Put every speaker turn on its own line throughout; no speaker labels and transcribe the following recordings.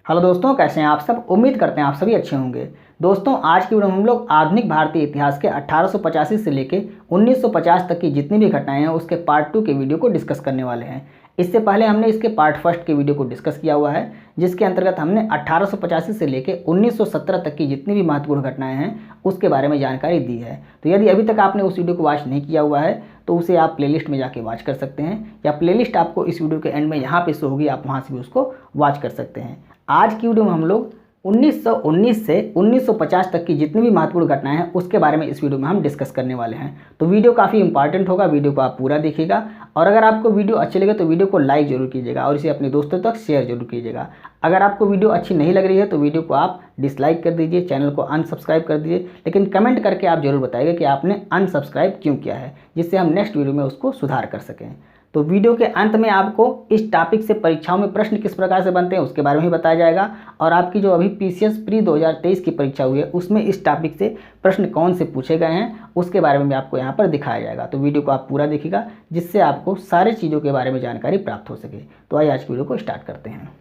Hello दोस्तों, कैसे हैं आप सब। उम्मीद करते हैं आप सभी अच्छे होंगे। दोस्तों, आज की वीडियो में हम लोग आधुनिक भारतीय इतिहास के 1885 से लेके 1950 तक की जितनी भी घटनाएं हैं उसके पार्ट 2 के वीडियो को डिस्कस करने वाले हैं। इससे पहले हमने इसके पार्ट 1 के वीडियो को डिस्कस किया हुआ है, जिसके अंतर्गत हमने 1885 से लेके 1917 तक की जितनी भी महत्वपूर्ण घटनाएं हैं उसके बारे में जानकारी दी है। तो यदि अभी तक आपने उस वीडियो को वॉच नहीं किया हुआ है तो उसे आप प्लेलिस्ट में जाके वॉच कर सकते हैं, या प्लेलिस्ट आपको इस वीडियो के एंड में यहाँ पे शो होगी, आप वहाँ से भी उसको वॉच कर सकते हैं। आज की वीडियो में हम लोग 1919 से 1950 तक की जितनी भी महत्वपूर्ण घटनाएं हैं उसके बारे में इस वीडियो में हम डिस्कस करने वाले हैं। तो वीडियो काफ़ी इंपॉर्टेंट होगा, वीडियो को आप पूरा देखिएगा। और अगर आपको वीडियो अच्छी लगे तो वीडियो को लाइक जरूर कीजिएगा और इसे अपने दोस्तों तक शेयर जरूर कीजिएगा। अगर आपको वीडियो अच्छी नहीं लग रही है तो वीडियो को आप डिसलाइक कर दीजिए, चैनल को अनसब्सक्राइब कर दीजिए, लेकिन कमेंट करके आप जरूर बताइएगा कि आपने अनसब्सक्राइब क्यों किया है, जिससे हम नेक्स्ट वीडियो में उसको सुधार कर सकें। तो वीडियो के अंत में आपको इस टॉपिक से परीक्षाओं में प्रश्न किस प्रकार से बनते हैं उसके बारे में भी बताया जाएगा, और आपकी जो अभी पीसीएस प्री 2023 की परीक्षा हुई है उसमें इस टॉपिक से प्रश्न कौन से पूछे गए हैं उसके बारे में भी आपको यहाँ पर दिखाया जाएगा। तो वीडियो को आप पूरा देखिएगा, जिससे आपको सारी चीज़ों के बारे में जानकारी प्राप्त हो सके। तो आइए आज की वीडियो को स्टार्ट करते हैं।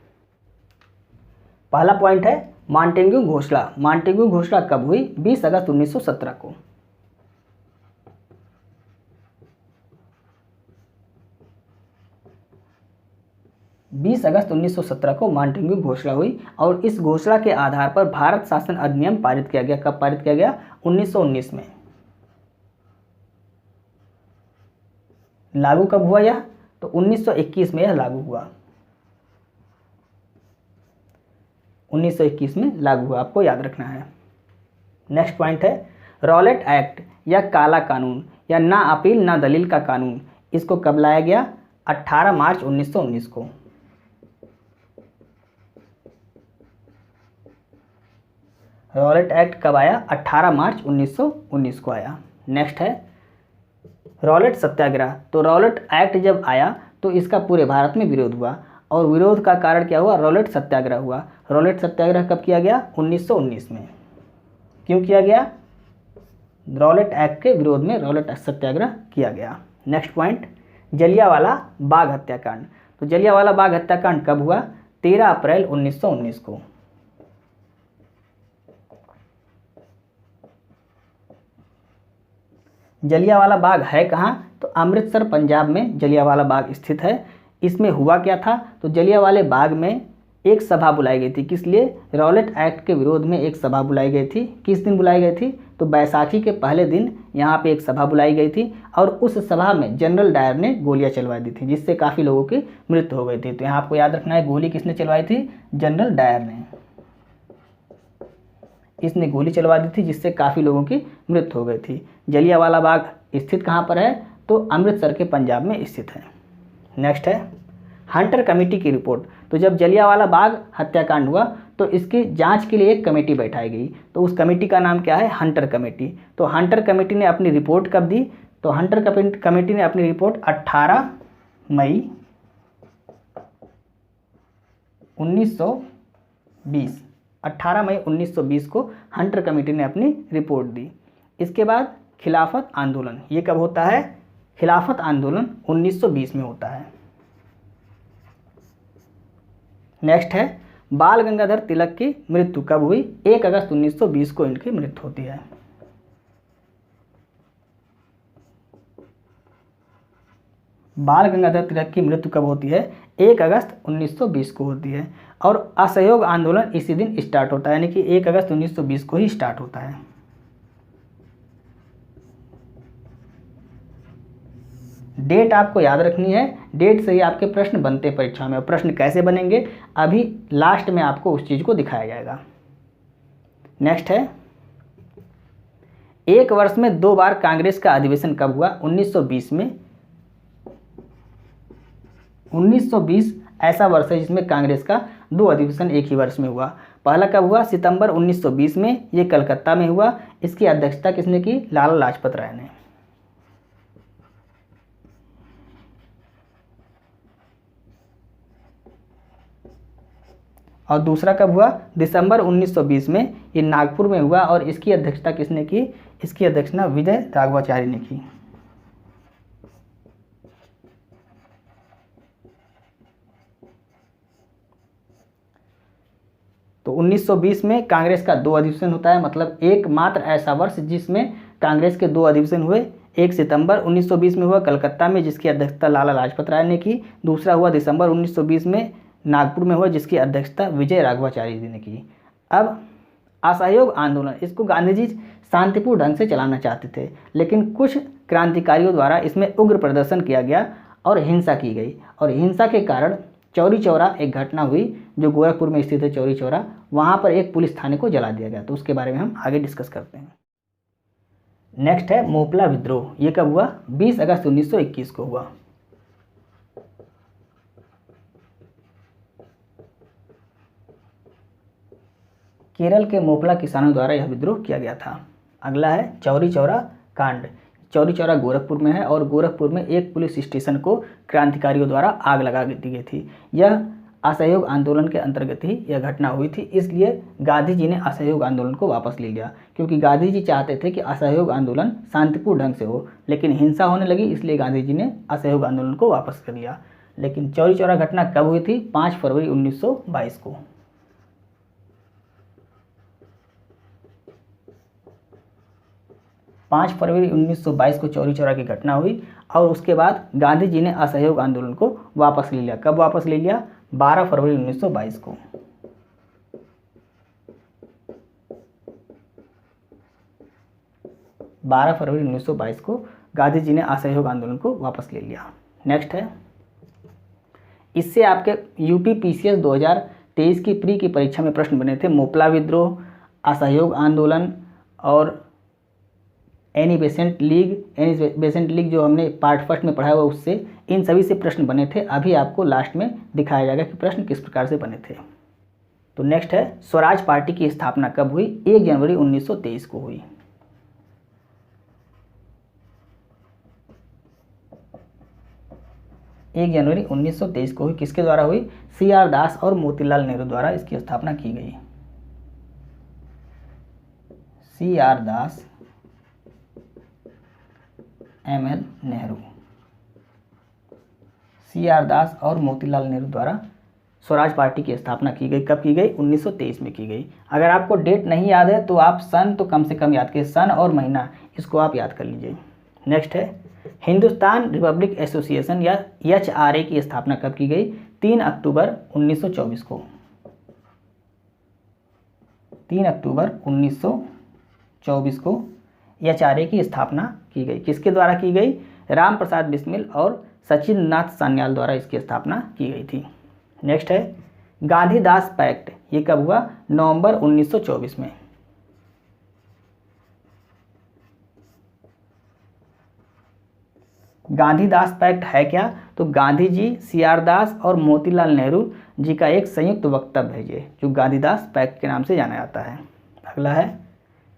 पहला पॉइंट है मॉन्टेग्यू घोषणा। मॉन्टेग्यू घोषणा कब हुई? 20 अगस्त 1917 को। 20 अगस्त 1917 को मॉन्टेग्यू घोषणा हुई, और इस घोषणा के आधार पर भारत शासन अधिनियम पारित किया गया। कब पारित किया गया? 1919 में। लागू कब हुआ यह? तो 1921 में यह लागू हुआ। 1921 में लागू हुआ, आपको याद रखना है। नेक्स्ट पॉइंट है रॉलेट एक्ट या काला कानून या ना अपील ना दलील का कानून। इसको कब लाया गया? 18 मार्च 1919 को। रॉलेट एक्ट कब आया? 18 मार्च 1919 को आया। नेक्स्ट है रॉलेट सत्याग्रह। तो रॉलेट एक्ट जब आया तो इसका पूरे भारत में विरोध हुआ, और विरोध का कारण क्या हुआ? रॉलेट सत्याग्रह हुआ। रॉलेट सत्याग्रह कब किया गया? 1919 में। क्यों किया गया? रॉलेट एक्ट के विरोध में रॉलेट सत्याग्रह किया गया। नेक्स्ट पॉइंट जलियांवाला बाग हत्याकांड। तो जलियांवाला बाग हत्याकांड कब हुआ? 13 अप्रैल 1919 को। जलियांवाला बाग है कहाँ? तो अमृतसर पंजाब में जलियांवाला बाग स्थित है। इसमें हुआ क्या था? तो जलियांवाले बाग में एक सभा बुलाई गई थी। किस लिए? रॉलेट एक्ट के विरोध में एक सभा बुलाई गई थी। किस दिन बुलाई गई थी? तो बैसाखी के पहले दिन यहाँ पे एक सभा बुलाई गई थी, और उस सभा में जनरल डायर ने गोलियां चलवा दी थी, जिससे काफ़ी लोगों की मृत्यु हो गई थी। तो यहाँ आपको याद रखना है, गोली किसने चलवाई थी? जनरल डायर ने। इसने गोली चलवा दी थी, जिससे काफ़ी लोगों की मृत्यु हो गई थी। जलियांवाला बाग स्थित कहाँ पर है? तो अमृतसर के पंजाब में स्थित है। नेक्स्ट है हंटर कमेटी की रिपोर्ट। तो जब जलियांवाला बाग हत्याकांड हुआ तो इसकी जांच के लिए एक कमेटी बैठाई गई। तो उस कमेटी का नाम क्या है? Hunter committee. तो हंटर कमेटी ने अपनी रिपोर्ट कब दी? तो हंटर कमेटी ने अपनी रिपोर्ट 18 मई 1920 18 मई 1920 को हंटर कमेटी ने अपनी रिपोर्ट दी। इसके बाद खिलाफत आंदोलन, ये कब होता है? खिलाफत आंदोलन 1920 में होता है। नेक्स्ट है बाल गंगाधर तिलक की मृत्यु कब हुई? 1 अगस्त 1920 को इनकी मृत्यु होती है। बाल गंगाधर तिलक की मृत्यु कब होती है? 1 अगस्त 1920 को होती है, और असहयोग आंदोलन इसी दिन स्टार्ट होता है, यानी कि 1 अगस्त 1920 को ही स्टार्ट होता है। डेट आपको याद रखनी है, डेट से ही आपके प्रश्न बनते हैं परीक्षा में। और प्रश्न कैसे बनेंगे अभी लास्ट में आपको उस चीज़ को दिखाया जाएगा। नेक्स्ट है एक वर्ष में 2 बार कांग्रेस का अधिवेशन कब हुआ? 1920 में। 1920 ऐसा वर्ष है जिसमें कांग्रेस का 2 अधिवेशन एक ही वर्ष में हुआ। पहला कब हुआ? सितंबर 1920 में, ये कलकत्ता में हुआ। इसकी अध्यक्षता किसने की? लाला लाजपत राय ने। और दूसरा कब हुआ? दिसंबर 1920 में, ये नागपुर में हुआ, और इसकी अध्यक्षता किसने की? इसकी अध्यक्षता विजय राघवाचारी ने की। 1920 में कांग्रेस का 2 अधिवेशन होता है, मतलब एकमात्र ऐसा वर्ष जिसमें कांग्रेस के 2 अधिवेशन हुए। 1 सितंबर 1920 में हुआ कलकत्ता में, जिसकी अध्यक्षता लाला लाजपत राय ने की। दूसरा हुआ दिसंबर 1920 में नागपुर में हुआ, जिसकी अध्यक्षता विजय राघवाचार्य जी ने की। अब असहयोग आंदोलन, इसको गांधी जी शांतिपूर्ण ढंग से चलाना चाहते थे, लेकिन कुछ क्रांतिकारियों द्वारा इसमें उग्र प्रदर्शन किया गया और हिंसा की गई, और हिंसा के कारण चौरी चौरा एक घटना हुई जो गोरखपुर में स्थित है। चौरी चौरा, वहाँ पर एक पुलिस थाने को जला दिया गया। तो उसके बारे में हम आगे डिस्कस करते हैं। नेक्स्ट है मोपला विद्रोह। ये कब हुआ? 20 अगस्त 1921 को हुआ। केरल के मोपला किसानों द्वारा यह विद्रोह किया गया था। अगला है चौरी चौरा कांड। चौरी चौरा गोरखपुर में है, और गोरखपुर में एक पुलिस स्टेशन को क्रांतिकारियों द्वारा आग लगा दी गई थी। यह असहयोग आंदोलन के अंतर्गत ही यह घटना हुई थी, इसलिए गांधी जी ने असहयोग आंदोलन को वापस ले लिया, क्योंकि गांधी जी चाहते थे कि असहयोग आंदोलन शांतिपूर्ण ढंग से हो, लेकिन हिंसा होने लगी, इसलिए गांधी जी ने असहयोग आंदोलन को वापस कर लिया। लेकिन चौरी चौरा घटना कब हुई थी? 5 फरवरी 1922 को। 5 फरवरी 1922 को चौरी चौरा की घटना हुई, और उसके बाद गांधी जी ने असहयोग आंदोलन को वापस ले लिया। कब वापस ले लिया? 12 फरवरी 1922 को। 12 फरवरी 1922 को गांधी जी ने असहयोग आंदोलन को वापस ले लिया। नेक्स्ट है, इससे आपके यूपी पीसीएस 2023 की प्री की परीक्षा में प्रश्न बने थे। मोपला विद्रोह, असहयोग आंदोलन और एनी बेसेंट लीग जो हमने पार्ट फर्स्ट में पढ़ा हुआ, उससे इन सभी से प्रश्न बने थे। अभी आपको लास्ट में दिखाया जाएगा कि प्रश्न किस प्रकार से बने थे। तो नेक्स्ट है, स्वराज पार्टी की स्थापना कब हुई? 1 जनवरी 1923 को हुई। 1 जनवरी 1923 को हुई। किसके द्वारा हुई? CR दास और मोतीलाल नेहरू द्वारा इसकी स्थापना की गई। CR दास, ML नेहरू। CR दास और मोतीलाल नेहरू द्वारा स्वराज पार्टी की स्थापना की गई। कब की गई? 1923 में की गई। अगर आपको डेट नहीं याद है तो आप सन तो कम से कम याद कीजिए, सन और महीना इसको आप याद कर लीजिए। नेक्स्ट है, हिंदुस्तान रिपब्लिक एसोसिएशन या HRA की स्थापना कब की गई? 3 अक्टूबर 1924 को। 3 अक्टूबर 1924 को HRA की स्थापना की गई। किसके द्वारा की गई? राम प्रसाद बिस्मिल और सचिन नाथ सान्याल द्वारा इसकी स्थापना की गई थी। नेक्स्ट है, गांधीदास पैक्ट। ये कब हुआ? नवंबर 1924 में। गांधीदास पैक्ट है क्या? तो गांधी जी, CR दास और मोतीलाल नेहरू जी का एक संयुक्त वक्तव्य है ये, जो गांधीदास पैक्ट के नाम से जाना जाता है। अगला है,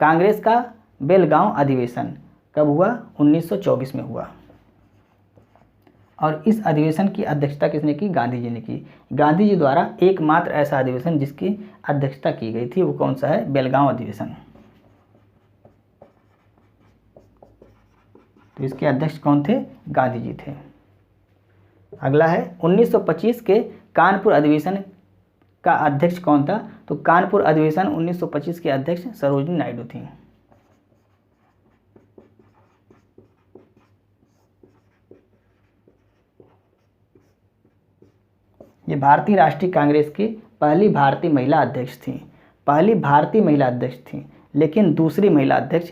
कांग्रेस का बेलगांव अधिवेशन कब हुआ? 1924 में हुआ। और इस अधिवेशन की अध्यक्षता किसने की? गांधी जी ने की। गांधी जी द्वारा एकमात्र ऐसा अधिवेशन जिसकी अध्यक्षता की गई थी, वो कौन सा है? बेलगांव अधिवेशन। तो इसके अध्यक्ष कौन थे? गांधी जी थे। अगला है, 1925 के कानपुर अधिवेशन का अध्यक्ष कौन था? तो कानपुर अधिवेशन 1925 के अध्यक्ष सरोजिनी नायडू थी। ये भारतीय राष्ट्रीय कांग्रेस की पहली भारतीय महिला अध्यक्ष थी। पहली भारतीय महिला अध्यक्ष थी, लेकिन दूसरी महिला अध्यक्ष,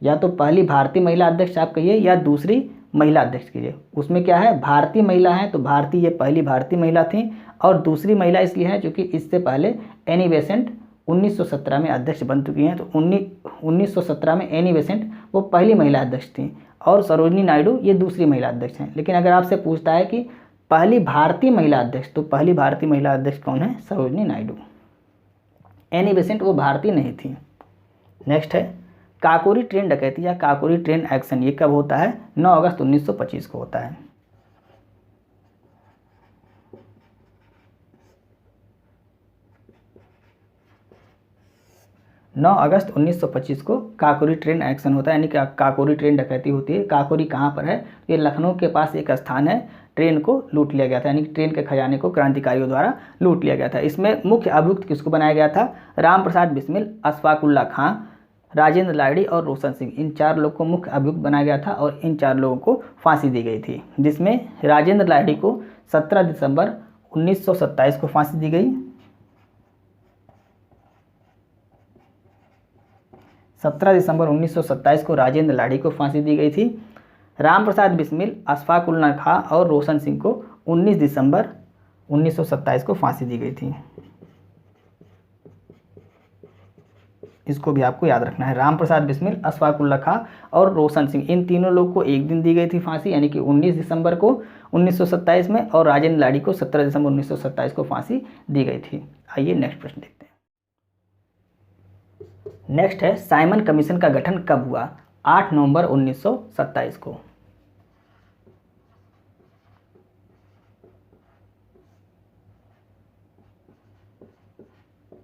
या तो पहली भारतीय महिला अध्यक्ष आप कहिए या दूसरी महिला अध्यक्ष कीजिए। उसमें क्या है? भारतीय महिला है, तो भारतीय, ये पहली भारतीय महिला थी। और दूसरी महिला इसलिए है क्योंकि इससे पहले एनी बेसेंट 1917 में अध्यक्ष बन चुकी हैं। तो 1917 में एनी बेसेंट वो पहली महिला अध्यक्ष थी, और सरोजिनी नायडू ये दूसरी महिला अध्यक्ष हैं। लेकिन अगर आपसे पूछता है कि पहली भारतीय महिला अध्यक्ष, तो पहली भारतीय महिला अध्यक्ष कौन है? सरोजिनी नायडू। एनी बेसेंट वो भारतीय नहीं थी। नेक्स्ट है, काकोरी ट्रेन डकैती या काकोरी ट्रेन एक्शन, ये कब होता है? 9 अगस्त 1925 को होता है। 9 अगस्त 1925 को काकोरी ट्रेन एक्शन होता है, यानी कि काकोरी ट्रेन डकैती होती है। काकोरी कहाँ पर है? ये लखनऊ के पास एक स्थान है, ट्रेन को लूट लिया गया था, यानी कि ट्रेन के खजाने को क्रांतिकारियों द्वारा लूट लिया गया था। इसमें मुख्य अभियुक्त किसको बनाया गया था? राम प्रसाद बिस्मिल, अशफाकुल्ला खां, राजेंद्र लाहिड़ी और रोशन सिंह, इन 4 लोग को मुख्य अभियुक्त बनाया गया था और इन 4 लोगों को फांसी दी गई थी, जिसमें राजेंद्र लाहिड़ी को 17 दिसंबर 1927 को फांसी दी गई। 17 दिसंबर 1927 को राजेंद्र लाहिड़ी को फांसी दी गई थी। राम प्रसाद बिस्मिल, अशफाकुल्ला खां और रोशन सिंह को 19 दिसंबर 1927 को फांसी दी गई थी। इसको भी आपको याद रखना है। राम प्रसाद बिस्मिल, अशफाकुल्ला खां और रोशन सिंह, इन तीनों लोग को एक दिन दी गई थी फांसी, यानी कि 19 दिसंबर को 1927 में, और राजेंद्र लाहिड़ी को 17 दिसंबर 1927 को फांसी दी गई थी। आइए नेक्स्ट प्रश्न देखते हैं। नेक्स्ट है, साइमन कमीशन का गठन कब हुआ? 8 नवंबर 1927 को।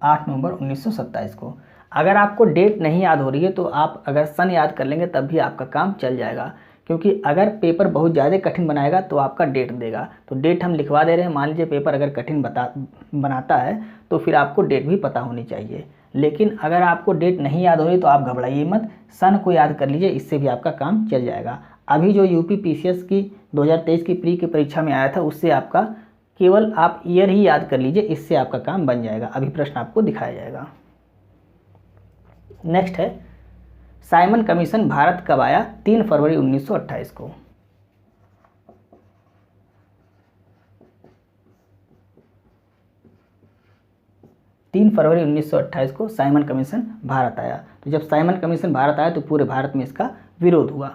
8 नवंबर 1927 को। अगर आपको डेट नहीं याद हो रही है तो आप अगर सन याद कर लेंगे तब भी आपका काम चल जाएगा, क्योंकि अगर पेपर बहुत ज़्यादा कठिन बनाएगा तो आपका डेट देगा। तो डेट हम लिखवा दे रहे हैं। मान लीजिए पेपर अगर कठिन बनाता है तो फिर आपको डेट भी पता होनी चाहिए। लेकिन अगर आपको डेट नहीं याद हो रही तो आप घबराइए मत, सन को याद कर लीजिए, इससे भी आपका काम चल जाएगा। अभी जो यूपी पीसीएस की 2023 की प्री की परीक्षा में आया था, उससे आपका केवल आप ईयर ही याद कर लीजिए, इससे आपका काम बन जाएगा। अभी प्रश्न आपको दिखाया जाएगा। नेक्स्ट है, साइमन कमीशन भारत कब आया? 3 फरवरी 1928 को। 3 फरवरी 1928 को साइमन कमीशन भारत आया। तो जब साइमन कमीशन भारत आया तो पूरे भारत में इसका विरोध हुआ।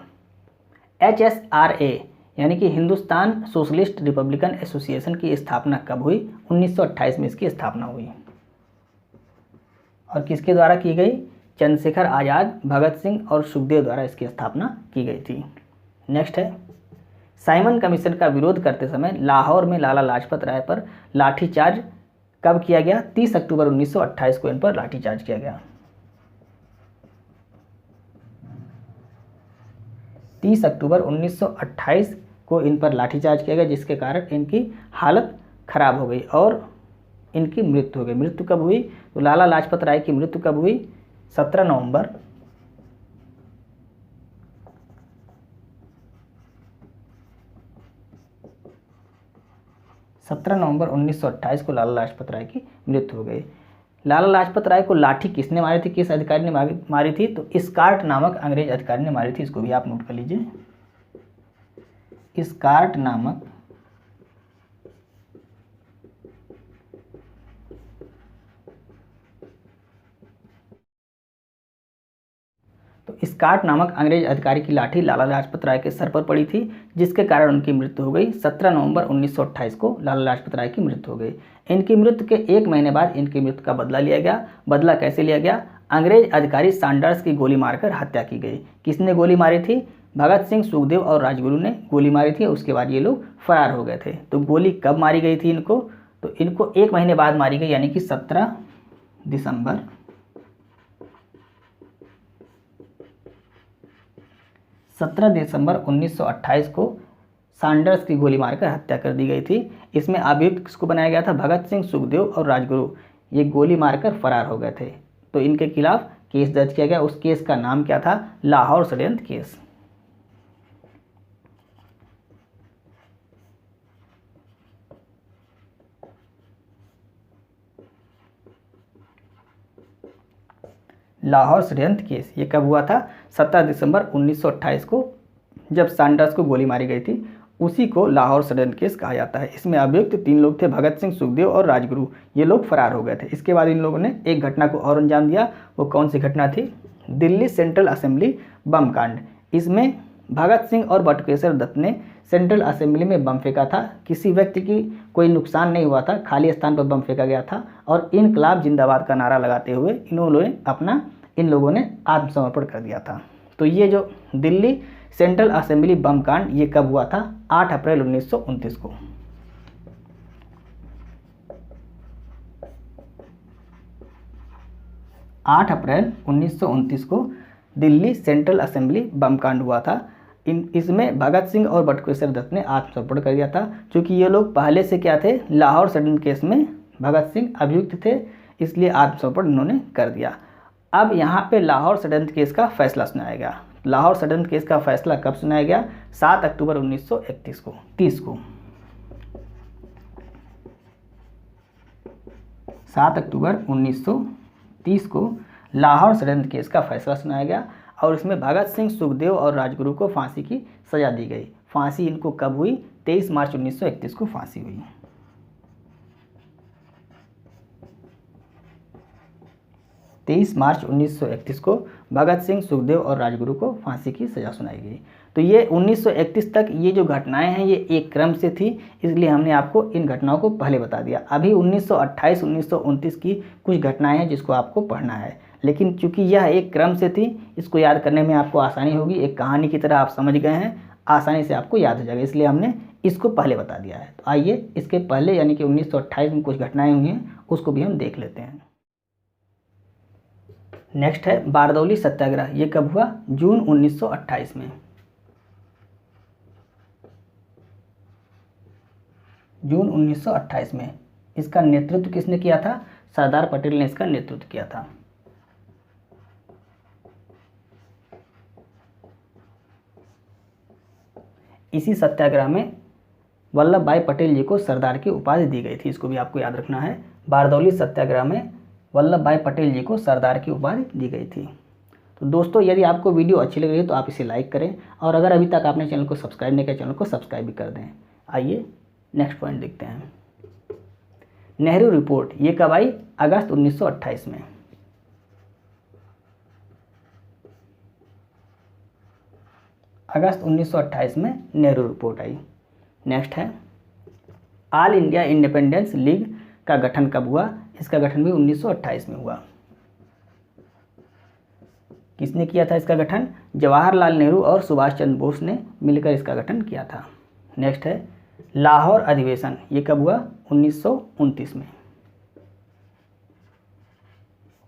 HSRA यानी कि हिंदुस्तान सोशलिस्ट रिपब्लिकन एसोसिएशन की स्थापना कब हुई? 1928 में इसकी स्थापना हुई। और किसके द्वारा की गई? चंद्रशेखर आज़ाद, भगत सिंह और सुखदेव द्वारा इसकी स्थापना की गई थी। नेक्स्ट है, साइमन कमीशन का विरोध करते समय लाहौर में लाला लाजपत राय पर लाठीचार्ज कब किया गया? 30 अक्टूबर 1928 को इन पर लाठीचार्ज किया गया। 30 अक्टूबर 1928 को इन पर लाठीचार्ज किया गया, जिसके कारण इनकी हालत खराब हो गई और इनकी मृत्यु हो गई। मृत्यु कब हुई? तो लाला लाजपत राय की मृत्यु कब हुई? 17 नवंबर 1928 को लाला लाजपत राय की मृत्यु हो गई। लाला लाजपत राय को लाठी किसने मारी थी? किस अधिकारी ने मारी थी? तो स्कार्ट नामक अंग्रेज अधिकारी ने मारी थी। इसको भी आप नोट कर लीजिए। स्कार्ट नामक स्कार्ट नामक अंग्रेज अधिकारी की लाठी लाला लाजपत राय के सर पर पड़ी थी, जिसके कारण उनकी मृत्यु हो गई। 17 नवंबर 1928 को लाला लाजपत राय की मृत्यु हो गई। इनकी मृत्यु के 1 महीने बाद इनकी मृत्यु का बदला लिया गया। बदला कैसे लिया गया? अंग्रेज अधिकारी सैंडर्स की गोली मारकर हत्या की गई। किसने गोली मारी थी? भगत सिंह, सुखदेव और राजगुरु ने गोली मारी थी। उसके बाद ये लोग फरार हो गए थे। तो गोली कब मारी गई थी इनको? तो इनको 1 महीने बाद मारी गई, यानी कि 17 दिसंबर 1928 को सैंडर्स की गोली मारकर हत्या कर दी गई थी। इसमें अभियुक्त किसको बनाया गया था? भगत सिंह, सुखदेव और राजगुरु। ये गोली मारकर फरार हो गए थे, तो इनके खिलाफ केस दर्ज किया गया। उस केस का नाम क्या था? लाहौर षड्यंत्र केस। लाहौर षड्यंत्र केस ये कब हुआ था? 17 दिसंबर 1928 को, जब सैंडर्स को गोली मारी गई थी। उसी को लाहौर षड्यंत्र केस कहा जाता है। इसमें अभियुक्त 3 लोग थे, भगत सिंह, सुखदेव और राजगुरु। ये लोग फरार हो गए थे। इसके बाद इन लोगों ने एक घटना को और अंजाम दिया। वो कौन सी घटना थी? दिल्ली सेंट्रल असेंबली बम कांड। इसमें भगत सिंह और बटुकेश्वर दत्त ने सेंट्रल असेंबली में बम फेंका था। किसी व्यक्ति की कोई नुकसान नहीं हुआ था, खाली स्थान पर बम फेंका गया था और इनकलाब जिंदाबाद का नारा लगाते हुए इन लोगों ने आत्मसमर्पण कर दिया था। तो ये जो दिल्ली सेंट्रल असेंबली बम कांड ये कब हुआ था? 8 अप्रैल 1929 को। 8 अप्रैल 1929 को दिल्ली सेंट्रल असेंबली बम कांड हुआ था। इसमें भगत सिंह और बटुकेश्वर दत्त ने आत्मसमर्पण कर दिया था, क्योंकि ये लोग पहले से क्या थे, लाहौर षड्यंत्र केस में भगत सिंह अभियुक्त थे, इसलिए आत्मसमर्पण इन्होंने कर दिया। अब यहाँ पे लाहौर षड्यंत्र केस का फैसला सुनाया गया। लाहौर षड्यंत्र केस का फैसला कब सुनाया गया? 7 अक्टूबर 1931 को 30 को 7 अक्टूबर 1930 को लाहौर षड्यंत्र केस का फैसला सुनाया गया और इसमें भगत सिंह, सुखदेव और राजगुरु को फांसी की सज़ा दी गई। फांसी इनको कब हुई? 23 मार्च 1931 को फांसी हुई। 23 मार्च 1931 को भगत सिंह, सुखदेव और राजगुरु को फांसी की सज़ा सुनाई गई। तो ये 1931 तक ये जो घटनाएं हैं ये एक क्रम से थी, इसलिए हमने आपको इन घटनाओं को पहले बता दिया। अभी 1928, 1929 की कुछ घटनाएं हैं जिसको आपको पढ़ना है, लेकिन चूंकि यह एक क्रम से थी, इसको याद करने में आपको आसानी होगी। एक कहानी की तरह आप समझ गए हैं, आसानी से आपको याद हो जाएगा, इसलिए हमने इसको पहले बता दिया है। तो आइए इसके पहले यानी कि 1928 में कुछ घटनाएँ हुई हैं उसको भी हम देख लेते हैं। नेक्स्ट है बारदौली सत्याग्रह। ये कब हुआ? जून 1928 में। जून 1928 में। इसका नेतृत्व किसने किया था? सरदार पटेल ने इसका नेतृत्व किया था। इसी सत्याग्रह में वल्लभ भाई पटेल जी को सरदार की उपाधि दी गई थी, इसको भी आपको याद रखना है। बारदौली सत्याग्रह में वल्लभ भाई पटेल जी को सरदार की उपाधि दी गई थी। तो दोस्तों, यदि आपको वीडियो अच्छी लग रही है तो आप इसे लाइक करें, और अगर अभी तक आपने चैनल को सब्सक्राइब नहीं किया, चैनल को सब्सक्राइब भी कर दें। आइए नेक्स्ट पॉइंट देखते हैं। नेहरू रिपोर्ट ये कब आई? अगस्त 1928 में। अगस्त 1928 में नेहरू रिपोर्ट आई। नेक्स्ट है ऑल इंडिया इंडिपेंडेंस लीग का गठन कब हुआ? इसका गठन भी 1928 में हुआ। किसने किया था इसका गठन? जवाहरलाल नेहरू और सुभाष चंद्र बोस ने मिलकर इसका गठन किया था। नेक्स्ट है लाहौर अधिवेशन। ये कब हुआ? 1929 में।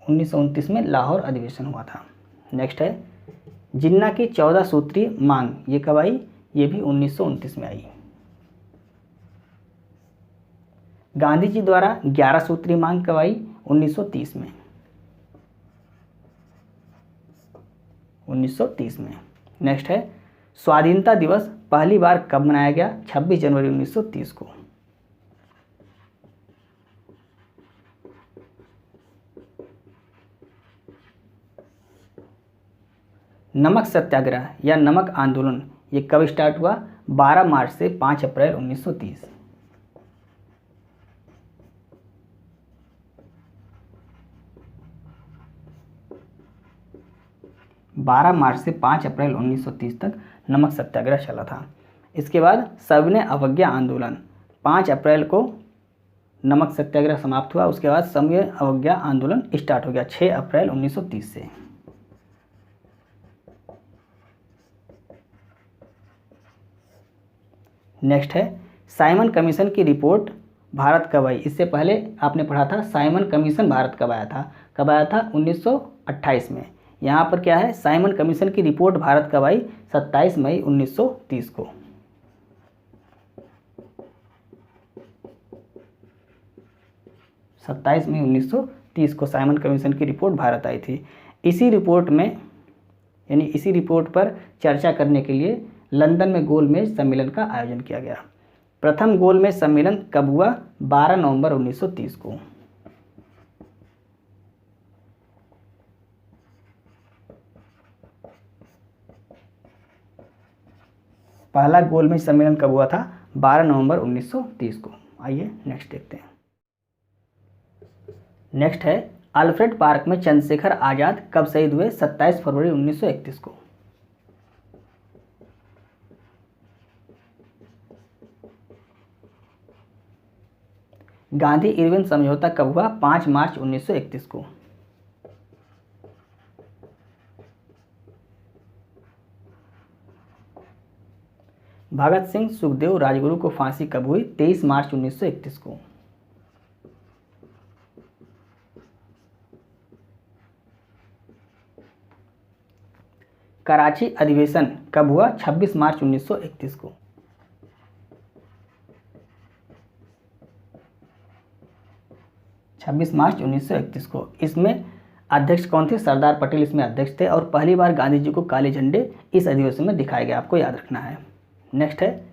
1929 में लाहौर अधिवेशन हुआ था। नेक्स्ट है जिन्ना की 14 सूत्रीय मांग। ये कब आई? ये भी 1929 में आई। गांधी जी द्वारा 11 सूत्रीय मांग कब आई? 1930 में। 1930 में। नेक्स्ट है स्वाधीनता दिवस पहली बार कब मनाया गया? 26 जनवरी 1930 को। नमक सत्याग्रह या नमक आंदोलन ये कब स्टार्ट हुआ? 12 मार्च से 5 अप्रैल 1930। 12 मार्च से 5 अप्रैल 1930 तक नमक सत्याग्रह चला था। इसके बाद सविनय अवज्ञा आंदोलन। 5 अप्रैल को नमक सत्याग्रह समाप्त हुआ, उसके बाद सविनय अवज्ञा आंदोलन स्टार्ट हो गया 6 अप्रैल 1930 से। नेक्स्ट है साइमन कमीशन की रिपोर्ट भारत कब आई? इससे पहले आपने पढ़ा था साइमन कमीशन भारत कब आया था? कब आया था? 1928 में। यहाँ पर क्या है? साइमन कमीशन की रिपोर्ट भारत कब आई? 27 मई 1930 को। 27 मई 1930 को साइमन कमीशन की रिपोर्ट भारत आई थी। इसी रिपोर्ट में यानी इसी रिपोर्ट पर चर्चा करने के लिए लंदन में गोलमेज सम्मेलन का आयोजन किया गया। प्रथम गोलमेज सम्मेलन कब हुआ? 12 नवंबर 1930 को। पहला गोलमेज सम्मेलन कब हुआ था? 12 नवंबर 1930 को। आइए नेक्स्ट देखते हैं। नेक्स्ट है अल्फ्रेड पार्क में चंद्रशेखर आज़ाद कब शहीद हुए? 27 फरवरी 1931 को। गांधी इरविन समझौता कब हुआ? 5 मार्च 1931 को। भगत सिंह, सुखदेव, राजगुरु को फांसी कब हुई? 23 मार्च 1931 को। कराची अधिवेशन कब हुआ? 26 मार्च 1931 को। 26 मार्च 1931 को। इसमें अध्यक्ष कौन थे? सरदार पटेल इसमें अध्यक्ष थे और पहली बार गांधी जी को काले झंडे इस अधिवेशन में दिखाए गए, आपको याद रखना है। नेक्स्ट है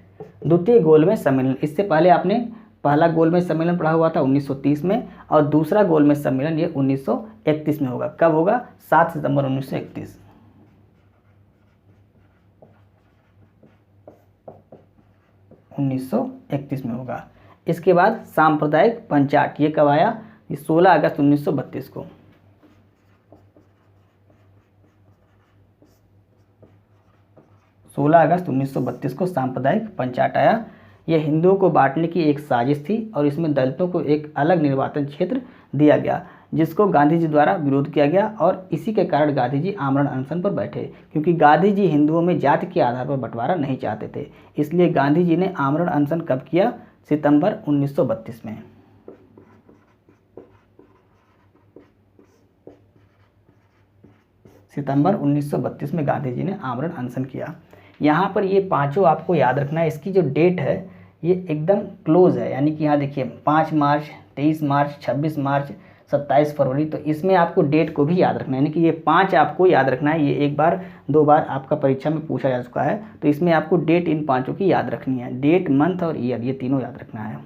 द्वितीय गोलमेज सम्मेलन। इससे पहले आपने पहला गोलमेज सम्मेलन पढ़ा हुआ था 1930 में और दूसरा गोलमेज सम्मेलन ये 1931 में होगा। कब होगा? 7 सितंबर 1931। में होगा। इसके बाद सांप्रदायिक पंचाट ये कब आया? ये 16 अगस्त 1932 को। 16 अगस्त 1932 को सांप्रदायिक पंचायत आया। यह हिंदुओं को बांटने की एक साजिश थी और इसमें दलितों को एक अलग निर्वाचन क्षेत्र दिया गया जिसको गांधी जी द्वारा विरोध किया गया और इसी के कारण गांधी जी आमरण अनशन पर बैठे, क्योंकि गांधी जी हिंदुओं में जाति के आधार पर बंटवारा नहीं चाहते थे। इसलिए गांधी जी ने आमरण अनशन कब किया? सितंबर 1932 में। सितंबर 1932 में गांधी जी ने आमरण अनशन किया। यहाँ पर ये पांचों आपको याद रखना है। इसकी जो डेट है ये एकदम क्लोज है, यानी कि यहाँ देखिए 5 मार्च, 23 मार्च, 26 मार्च, 27 फरवरी। तो इसमें आपको डेट को भी याद रखना है, यानी कि ये 5 आपको याद रखना है। ये एक बार 2 बार आपका परीक्षा में पूछा जा चुका है, तो इसमें आपको डेट इन पांचों की याद रखनी है। डेट, मंथ और ईयर ये तीनों याद रखना है।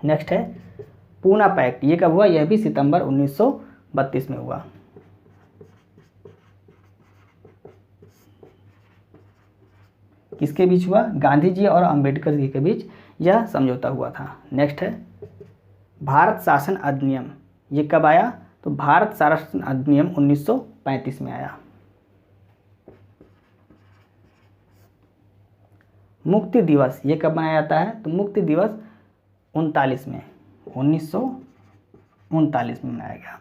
नेक्स्ट है पूना पैक्ट। ये कब हुआ? यह भी सितंबर 1932 में हुआ। किसके बीच हुआ? गांधी जी और अंबेडकर जी के बीच यह समझौता हुआ था। नेक्स्ट है भारत शासन अधिनियम। ये कब आया? तो भारत शासन अधिनियम 1935 में आया। मुक्ति दिवस ये कब मनाया जाता है? तो मुक्ति दिवस 1939 में मनाया गया।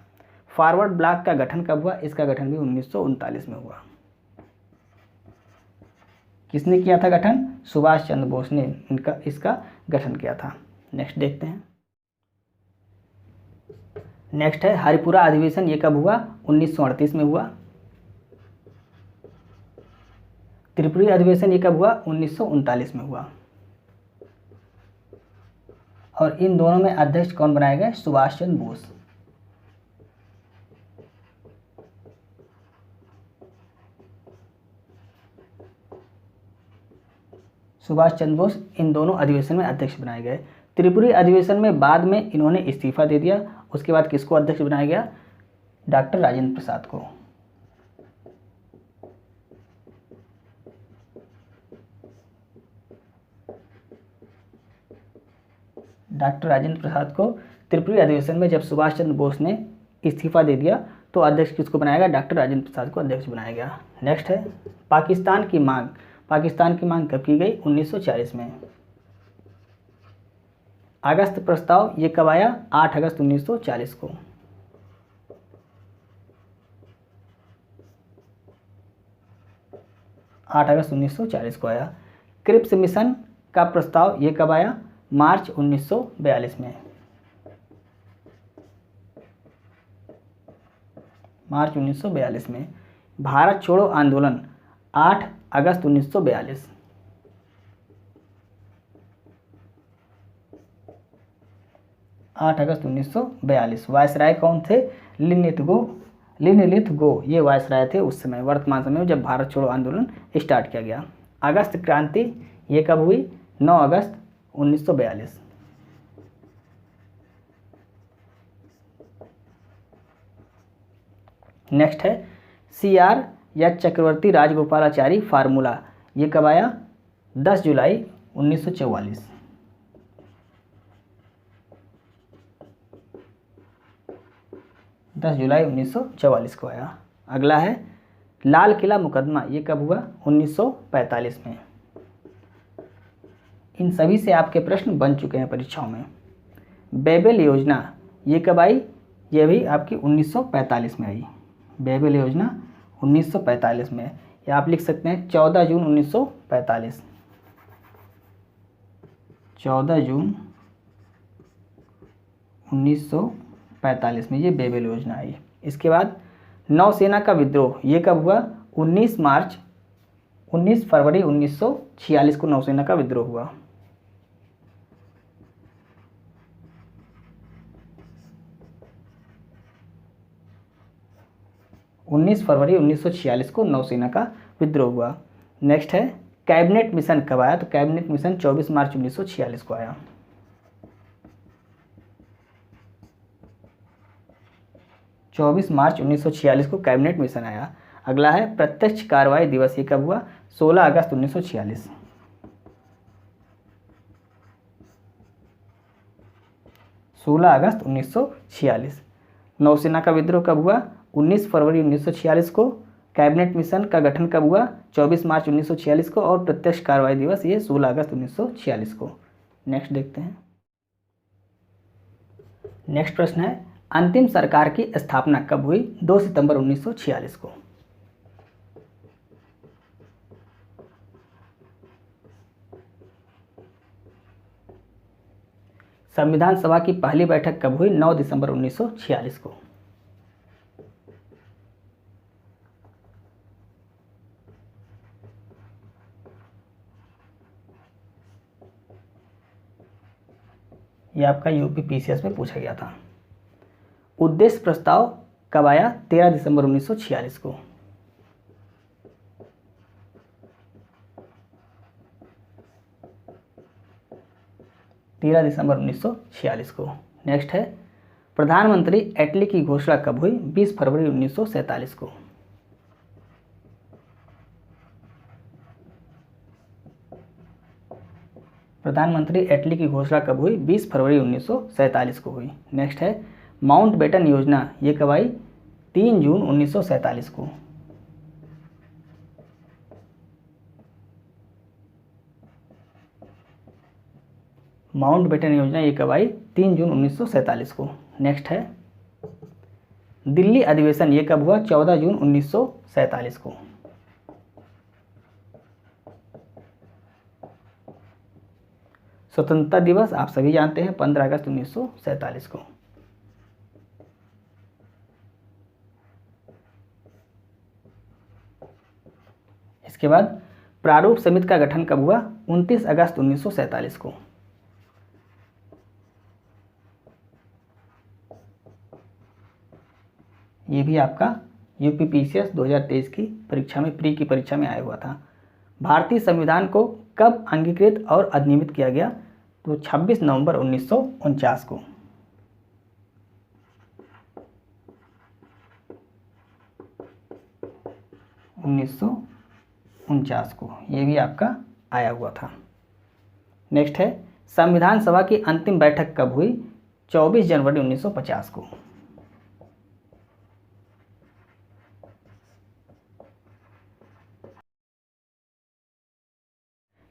फॉरवर्ड ब्लॉक का गठन कब हुआ? इसका गठन भी 1939 में हुआ। किसने किया था गठन? सुभाष चंद्र बोस ने इसका गठन किया था। नेक्स्ट देखते हैं। नेक्स्ट है हरिपुरा अधिवेशन। ये कब हुआ? 1938 में हुआ। त्रिपुरी अधिवेशन ये कब हुआ? 1939 में हुआ। और इन दोनों में अध्यक्ष कौन बनाए गए? सुभाष चंद्र बोस। सुभाष चंद्र बोस इन दोनों अधिवेशन में अध्यक्ष बनाए गए। त्रिपुरी अधिवेशन में बाद में इन्होंने इस्तीफा दे दिया। उसके बाद किसको अध्यक्ष बनाया गया? डॉक्टर राजेंद्र प्रसाद को। डॉक्टर राजेंद्र प्रसाद को त्रिपुरी अधिवेशन में जब सुभाष चंद्र बोस ने इस्तीफा दे दिया तो अध्यक्ष किसको बनाया गया? डॉक्टर राजेंद्र प्रसाद को अध्यक्ष बनाया गया। नेक्स्ट है पाकिस्तान की मांग। पाकिस्तान की मांग कब की गई? 1940 में। अगस्त प्रस्ताव ये कब आया? 8 अगस्त 1940 को। 8 अगस्त 1940 को आया। क्रिप्स मिशन का प्रस्ताव ये कब आया? मार्च 1942 में। मार्च 1942 में। भारत छोड़ो आंदोलन 8 अगस्त 1942। 8 अगस्त 1942। वायसराय कौन थे? लिनलिथ गो ये वायसराय थे उस समय, वर्तमान समय में जब भारत छोड़ो आंदोलन स्टार्ट किया गया। अगस्त क्रांति ये कब हुई? 9 अगस्त 1942। नेक्स्ट है CR या चक्रवर्ती राजगोपालाचारी फार्मूला। ये कब आया? 10 जुलाई 1944। 10 जुलाई 1944 को आया। अगला है लाल किला मुकदमा। ये कब हुआ? 1945 में। इन सभी से आपके प्रश्न बन चुके हैं परीक्षाओं में। बेबेल योजना ये कब आई? ये भी आपकी 1945 में आई। बेबेल योजना 1945 में, या आप लिख सकते हैं 14 जून 1945। 14 जून 1945 में ये बेबेल योजना आई। इसके बाद नौसेना का विद्रोह ये कब हुआ? 19 फरवरी 1946 को नौसेना का विद्रोह हुआ। फरवरी 1946 को नौसेना का विद्रोह हुआ। नेक्स्ट है कैबिनेट मिशन कब आया? तो कैबिनेट मिशन 24 मार्च 1946 को आया। मार्च 1946 को कैबिनेट मिशन आया। अगला है प्रत्यक्ष कार्रवाई दिवस, ये कब हुआ? 16 अगस्त 1946। 16 अगस्त 1946। नौसेना का विद्रोह कब हुआ? 19 फरवरी 1946 को। कैबिनेट मिशन का गठन कब हुआ? 24 मार्च 1946 को। और प्रत्यक्ष कार्रवाई दिवस ये 16 अगस्त 1946 को। नेक्स्ट देखते हैं। नेक्स्ट प्रश्न है अंतिम सरकार की स्थापना कब हुई? 2 सितंबर 1946 को। संविधान सभा की पहली बैठक कब हुई? 9 दिसंबर 1946 को। यह आपका यूपीपीसीएस में पूछा गया था। उद्देश्य प्रस्ताव कब आया? 13 दिसंबर 1946 को। 13 दिसंबर 1946 को। नेक्स्ट है प्रधानमंत्री एटली की घोषणा कब हुई? 20 फरवरी 1947 को। प्रधानमंत्री एटली की घोषणा कब हुई? 20 फरवरी 1947 को हुई। नेक्स्ट है माउंटबेटन योजना, ये कब आई? 3 जून 1947 को। माउंटबेटन योजना ये कब आई? 3 जून 1947 को। नेक्स्ट है दिल्ली अधिवेशन, ये कब हुआ? 14 जून 1947 को। स्वतंत्रता दिवस आप सभी जानते हैं 15 अगस्त 1947 को। इसके बाद प्रारूप समिति का गठन कब हुआ? 29 अगस्त 1947 को। ये भी आपका यूपीपीसीएस 2023 की परीक्षा में प्री की परीक्षा में आया हुआ था। भारतीय संविधान को कब अंगीकृत और अधिनियमित किया गया? तो 26 नवंबर 1949 को। 1949 को ये भी आपका आया हुआ था। नेक्स्ट है संविधान सभा की अंतिम बैठक कब हुई? 24 जनवरी 1950 को।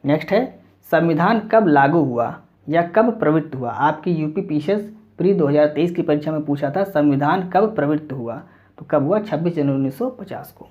नेक्स्ट है संविधान कब लागू हुआ या कब प्रवृत्त हुआ? आपकी यूपीपीसीएस प्री 2023 की परीक्षा में पूछा था संविधान कब प्रवृत्त हुआ, तो कब हुआ? 26 जनवरी 1950 को।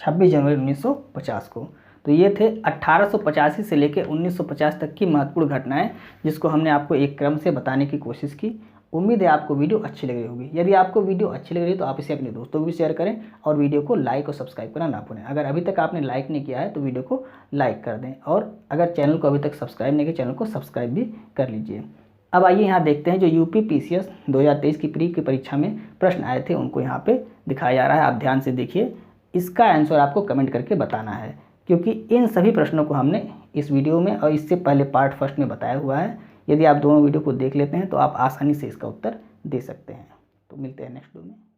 26 जनवरी 1950 को। तो ये थे 1885 से लेकर 1950 तक की महत्वपूर्ण घटनाएं, जिसको हमने आपको एक क्रम से बताने की कोशिश की। उम्मीद है आपको वीडियो अच्छी लग रही होगी। यदि आपको वीडियो अच्छी लग रही है तो आप इसे अपने दोस्तों को भी शेयर करें और वीडियो को लाइक और सब्सक्राइब करना ना भूलें। अगर अभी तक आपने लाइक नहीं किया है तो वीडियो को लाइक कर दें, और अगर चैनल को अभी तक सब्सक्राइब नहीं किया चैनल को सब्सक्राइब भी कर लीजिए। अब आइए यहाँ देखते हैं जो यूपीपीसीएस 2023 की प्री की परीक्षा में प्रश्न आए थे, उनको यहाँ पे दिखाया जा रहा है। आप ध्यान से देखिए, इसका आंसर आपको कमेंट करके बताना है, क्योंकि इन सभी प्रश्नों को हमने इस वीडियो में और इससे पहले पार्ट फर्स्ट में बताया हुआ है। यदि आप दोनों वीडियो को देख लेते हैं तो आप आसानी से इसका उत्तर दे सकते हैं। तो मिलते हैं नेक्स्ट वीडियो में।